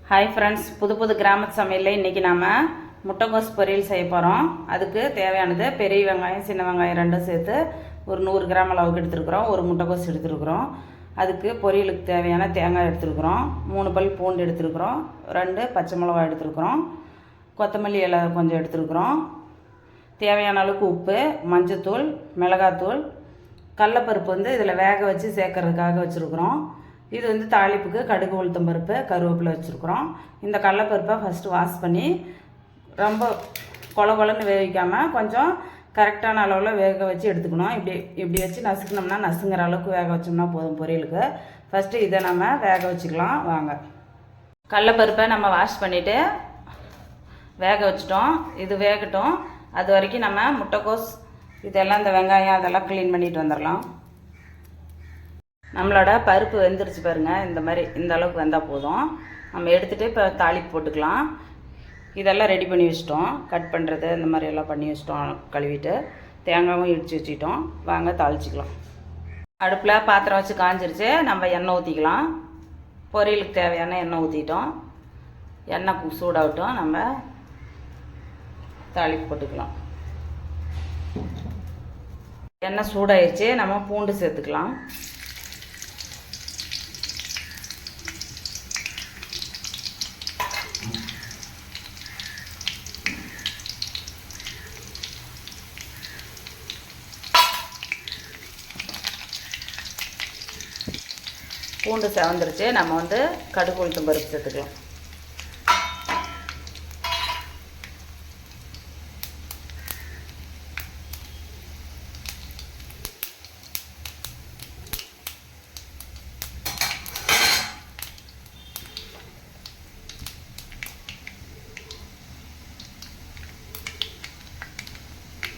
Hi friends, புது கிராமத்து சமையலில் இன்றைக்கி நாம் முட்டைகோஸ் பொரியல் செய்ய போகிறோம். அதுக்கு தேவையானது பெரிய வெங்காயம் சின்ன வெங்காயம் ரெண்டும் சேர்த்து ஒரு 100 கிராம் அளவுக்கு எடுத்துருக்குறோம். ஒரு முட்டைகோஸ் எடுத்துருக்குறோம். அதுக்கு பொரியலுக்கு தேவையான தேங்காய் எடுத்துருக்குறோம். 3 பல் பூண்டு எடுத்துருக்குறோம். 2 பச்சை மிளகாய் எடுத்துருக்குறோம். கொத்தமல்லி இலை கொஞ்சம் எடுத்துருக்குறோம். தேவையான அளவுக்கு உப்பு, மஞ்சத்தூள், மிளகாத்தூள், கடலப்பருப்பு இதில் வேக வச்சு சேர்க்கறதுக்காக வச்சுருக்குறோம். இது தாளிப்புக்கு கடுகு, உளுத்தம் பருப்பு, கருவேப்பிலை வச்சுருக்குறோம். இந்த கடலப்பருப்பை ஃபஸ்ட்டு வாஷ் பண்ணி ரொம்ப கொலன்னு வேவிக்காமல் கொஞ்சம் கரெக்டான அளவில் வேக வச்சு எடுத்துக்கணும். இப்படி வச்சு நசுக்கணும்னா நசுங்கிற அளவுக்கு வேக வச்சோம்னா போதும் பொரியலுக்கு. ஃபஸ்ட்டு இதை நம்ம வேக வச்சுக்கலாம் வாங்க. கடலப்பருப்பை நம்ம வாஷ் பண்ணிவிட்டு வேக வச்சிட்டோம். இது வேகட்டும். அது வரைக்கும் நம்ம முட்டைக்கோஸ் இதெல்லாம் இந்த வெங்காயம் அதெல்லாம் க்ளீன் பண்ணிட்டு வந்துடலாம். நம்மளோட பருப்பு வெந்துருச்சு பாருங்கள். இந்த அளவுக்கு வெந்தால் போதும். நம்ம எடுத்துகிட்டு இப்போ தாளிப்பு போட்டுக்கலாம். இதெல்லாம் ரெடி பண்ணி வச்சிட்டோம். கட் பண்ணுறது இந்த மாதிரி எல்லாம் பண்ணி வச்சிட்டோம். கழுவிட்டு தேங்காயும் இடித்து வச்சுக்கிட்டோம். வாங்க தாளிச்சிக்கலாம். அடுப்பில் பாத்திரம் வச்சு காஞ்சிருச்சு. நம்ம எண்ணெய் ஊற்றிக்கலாம். பொரியலுக்கு தேவையான எண்ணெய் ஊற்றிட்டோம். எண்ணெய் சூடாகட்டும். நம்ம தாளிப்பு போட்டுக்கலாம். எண்ணெய் சூடாயிடுச்சு. நம்ம பூண்டு சேர்த்துக்கலாம். பூண்டு செவந்துருச்சு. நம்ம கடுகு, உளுத்தம் பருப்பு சேர்த்துக்கலாம்.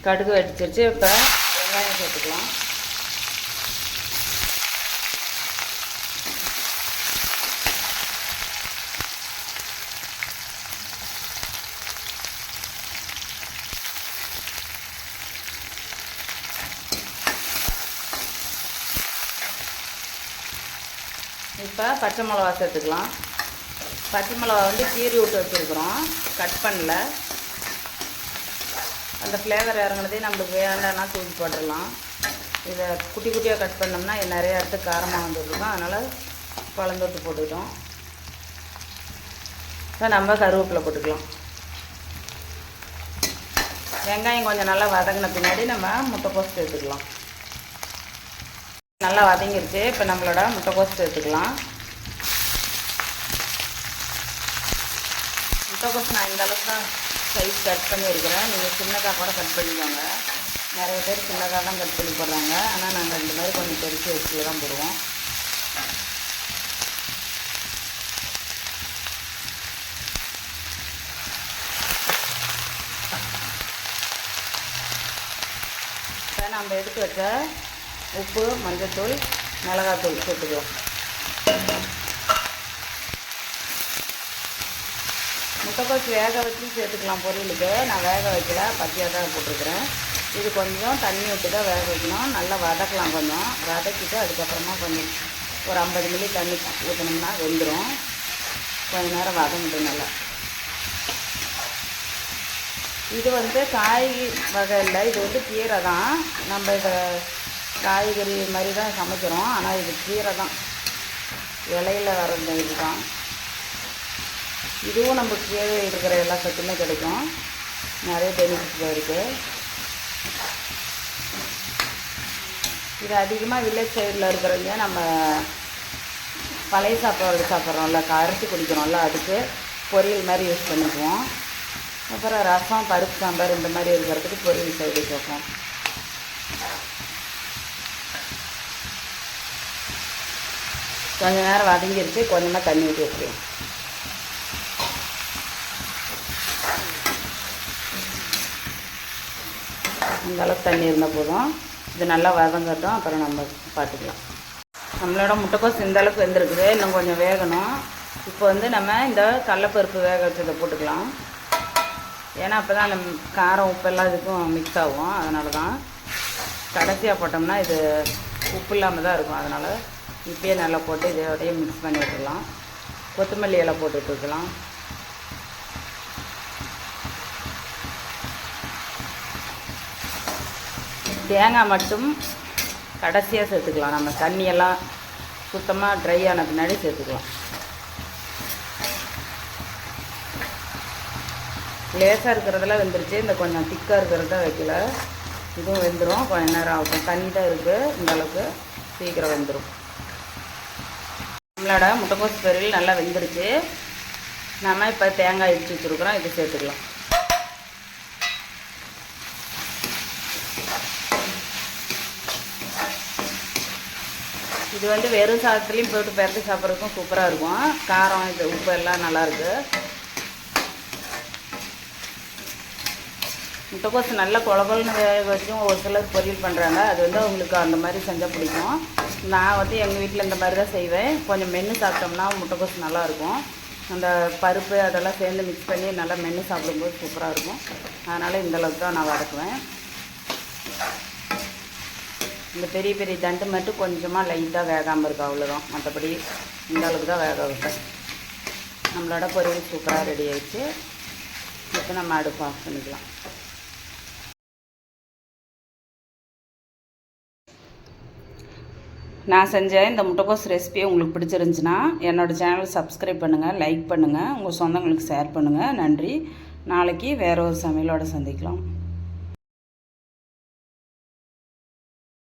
கடுகு வெடிச்சிருச்சு. இப்போ வெங்காயம் சேர்த்துக்கலாம். இப்போ பச்சை மிளகா சேர்த்துக்கலாம். பச்சை மிளகா கீறி விட்டு வச்சுருக்குறோம். கட் பண்ணல. அந்த ஃப்ளேவர் இறங்குனதே நம்மளுக்கு வேண்டாம்னா தூக்கி போட்டுடலாம். இதை குட்டி குட்டியாக கட் பண்ணோம்னா நிறைய இடத்துக்கு காரமாக வந்துருக்கோம். அதனால் குழந்தொட்டு போட்டுக்கிட்டோம். இப்போ நம்ம கருவேப்பிலை போட்டுக்கலாம். வெங்காயம் கொஞ்சம் நல்லா வதங்கின பின்னாடி நம்ம முட்டைக்கோஸ் சேர்த்துக்கலாம். நல்லா வதங்கிருச்சு. இப்போ நம்மளோட முட்டைக்கோஸ் சேர்த்துக்கலாம். முட்டைக்கோஸ் நான் இந்த அளவுக்கு தான் சைஸ் கட் பண்ணியிருக்கிறேன். நீங்கள் சின்னதாக கூட கட் பண்ணிக்கோங்க. நிறைய பேர் சின்னதாக தான் கட் பண்ணி போடுறாங்க. ஆனால் நாங்கள் இந்த மாதிரி கொஞ்சம் பெருசு வச்சு தான் போடுவோம். இப்போ நம்ம எடுத்து வச்ச உப்பு, மஞ்சத்தூள், மிளகாத்தூள் சேர்த்துக்கலாம். முட்டைக்கோஸ் வேக வச்சு சேர்த்துக்கலாம் பொரியலுக்கு. நான் வேக வைக்கல, பச்சையாக தான் போட்டிருக்கிறேன். இது கொஞ்சம் தண்ணி விட்டு தான் வேக வைக்கணும். நல்லா வதக்கலாம். கொஞ்சம் வதக்கிட்டு அதுக்கப்புறமா கொஞ்சம் ஒரு 50 மில்லி தண்ணி ஊற்றினோம்னா வெந்துடும். கொஞ்சம் நேரம் வதங்கிடும் நல்லா. இது காய் வகை இல்லை, இது கீரை தான். நம்ம இதை காய்கறி மாதிரி தான் சமைக்கிறோம். ஆனால் இது கீரை தான், இலையில் வர இது தான். இதுவும் நம்ம கீழே இருக்கிற எல்லா சத்துமே கிடைக்கும். நிறைய பெனிஃபிட்ஸ் இருக்குது. இது அதிகமாக வில்லேஜ் சைடில் இருக்கிறவங்க நம்ம பழைய சாப்பாடு சாப்பிட்றோம்ல, அரைச்சி குடிக்கிறோம்ல, அதுக்கு பொரியல் மாதிரி யூஸ் பண்ணிக்குவோம். அப்புறம் ரசம், பருப்பு சாம்பார் இந்த மாதிரி இருக்கிறதுக்கு பொரியல் சைடு வைப்போம். கொஞ்சம் நேரம் வதங்கிருச்சு. கொஞ்சமாக தண்ணி ஊற்றி வச்சுருவோம். இந்த அளவுக்கு தண்ணி இருந்தால் போதும். இது நல்லா வதங்கட்டும். அப்புறம் நம்ம பார்த்துக்கலாம். நம்மளோட முட்டைக்கோஸ் இந்த அளவுக்கு வெந்திருக்குது. இன்னும் கொஞ்சம் வேகணும். இப்போ நம்ம இந்த கடலப்பருப்பு வேக வச்சதை போட்டுக்கலாம். ஏன்னா அப்போ தான் அந்த காரம் உப்பெல்லாம் இதுக்கும் மிக்ஸ் ஆகும். அதனால தான் கடைசியாக போட்டோம்னா இது உப்பு இல்லாமல் தான் இருக்கும். அதனால் இப்பயே நல்லா போட்டு இதோடய மிக்ஸ் பண்ணி விட்டுடலாம். கொத்தமல்லி இலை போட்டுட்ருக்கலாம். தேங்காய் மட்டும் கடைசியாக சேர்த்துக்கலாம். நம்ம தண்ணியெல்லாம் சுத்தமாக ட்ரை ஆன பின்னாடி சேர்த்துக்கலாம். லேசாக இருக்கிறதெல்லாம் வெந்துருச்சு. இந்த கொஞ்சம் திக்காக இருக்கிறத வைக்கல. இதுவும் வெந்துடும். கொஞ்சம் நேரம் ஆகும். தண்ணி தான் இருக்குது. இந்த அளவுக்கு சீக்கிரம் வெந்துடும். நம்மளோட முட்டைக்கோஸ் பொரியல் நல்லா வெந்துருச்சு. நம்ம இப்போ தேங்காய் இடித்து வச்சுருக்குறோம். இது சேர்த்துக்கலாம். இது வந்து வெறும் சாதத்துலேயும் போட்டு பெரட்டி சாப்பிட்றதுக்கும் சூப்பராக இருக்கும். காரம் இது உப்பு எல்லாம் நல்லாயிருக்கு. முட்டைக்கோஸ் நல்லா குழம்புன்னு வேக வச்சும் ஒரு சிலர் பொரியல் பண்ணுறாங்க. அது வந்து அவங்களுக்கு அந்த மாதிரி செஞ்சால் பிடிக்கும். நான் வந்து எங்கள் வீட்டில் இந்த மாதிரி தான் செய்வேன். கொஞ்சம் மென்று சாப்பிட்டோம்னா முட்டைக்கோஸ் நல்லாயிருக்கும். அந்த பருப்பு அதெல்லாம் சேர்ந்து மிக்ஸ் பண்ணி நல்லா மென்று சாப்பிடும்போது சூப்பராக இருக்கும். அதனால் இந்தளவுக்கு தான் நான் வதக்குவேன். இந்த பெரிய பெரிய தண்டு மட்டும் கொஞ்சமாக லைட்டாக வேகாமல் இருக்கும், அவ்வளோதான். மற்றபடி இந்த அளவுக்கு தான் வேக வைப்பேன். நம்மளோட பொரியல் சூப்பராக ரெடி ஆகிடுச்சு. இப்போ நம்ம அடுப்பு ஆஃப் பண்ணிக்கலாம். நான் செஞ்ச இந்த முட்டைக்கோஸ் ரெசிபியை உங்களுக்கு பிடிச்சிருந்துச்சுன்னா என்னோடய சேனலை சப்ஸ்கிரைப் பண்ணுங்கள், லைக் பண்ணுங்கள், உங்கள் சொந்தங்களுக்கு ஷேர் பண்ணுங்கள். நன்றி. நாளைக்கு வேறு ஒரு சமையலோடு சந்திக்கலாம்.